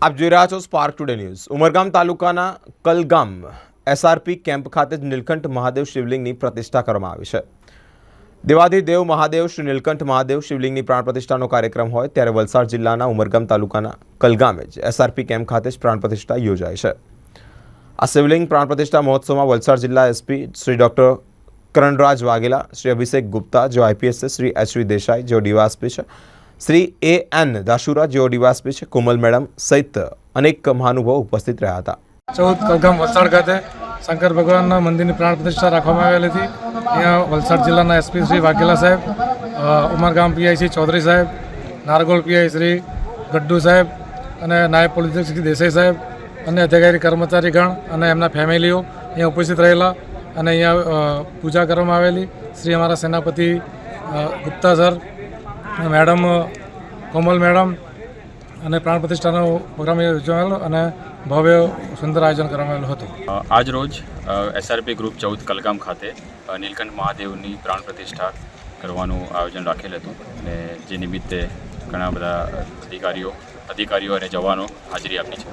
આપ જોઈ રહ્યા છો સ્પાર્ક ટુડે ન્યૂઝ। ઉમરગામ તાલુકાના કલગામ એસઆરપી કેમ્પ ખાતે નીલકંઠ મહાદેવ શિવલિંગની પ્રતિષ્ઠા કરવામાં આવી છે। દેવાધિદેવ મહાદેવ શ્રી નીલકંઠ મહાદેવ શિવલિંગની પ્રાણ પ્રતિષ્ઠાનો કાર્યક્રમ હોય ત્યારે વલસાડ જિલ્લાના ઉમરગામ તાલુકાના કલગામે જ એસઆરપી કેમ્પ ખાતે જ પ્રાણ પ્રતિષ્ઠા યોજાઈ છે। આ શિવલિંગ પ્રાણ પ્રતિષ્ઠા મહોત્સવમાં વલસાડ જિલ્લા એસપી શ્રી ડોક્ટર કરણરાજ વાઘેલા, શ્રી અભિષેક ગુપ્તા जो आईपीएस છે, શ્રી એચવી દેસાઈ जो ડીવાયએસપી છે, श्री एन दाशुरा जो ડીવાયએસપી છે, कोमल मैडम सहित अनेक महानुभावो उपस्थित રહ્યા હતા। 14 કલગામ વલસાડ ખાતે શંકર ભગવાનના મંદિરની પ્રાણ પ્રતિષ્ઠા રાખવામાં આવેલી હતી। અહીંયા વલસાડ જિલ્લાના એસપી શ્રી વાઘેલા સાહેબ, ઉમરગામ પીઆઈ શ્રી ચૌધરી સાહેબ, નારગોલ પીઆઈ શ્રી ગડ્ડુ સાહેબ અને નાયબ પોલીસ અધિક્ષક શ્રી દેસાઈ સાહેબ અને અધિકારી કર્મચારીગણ અને એમના ફેમિલીઓ અહીંયા ઉપસ્થિત રહેલા અને અહીંયા પૂજા કરવામાં આવેલી। શ્રી અમારા સેનાપતિ ગુપ્તા સર, मैडम कोमल मैडम અને પ્રાણ પ્રતિષ્ઠાનો પ્રોગ્રામ યોજાયેલો અને ભવ્ય સુંદર આયોજન કરવામાં હતું। આજ રોજ એસઆરપી ગ્રુપ 14 કલગામ ખાતે નીલકંઠ મહાદેવની પ્રાણ પ્રતિષ્ઠા કરવાનું આયોજન રાખેલ હતું અને જે નિમિત્તે ઘણા બધા અધિકારીઓ અને જવાનો હાજરી આપી છે।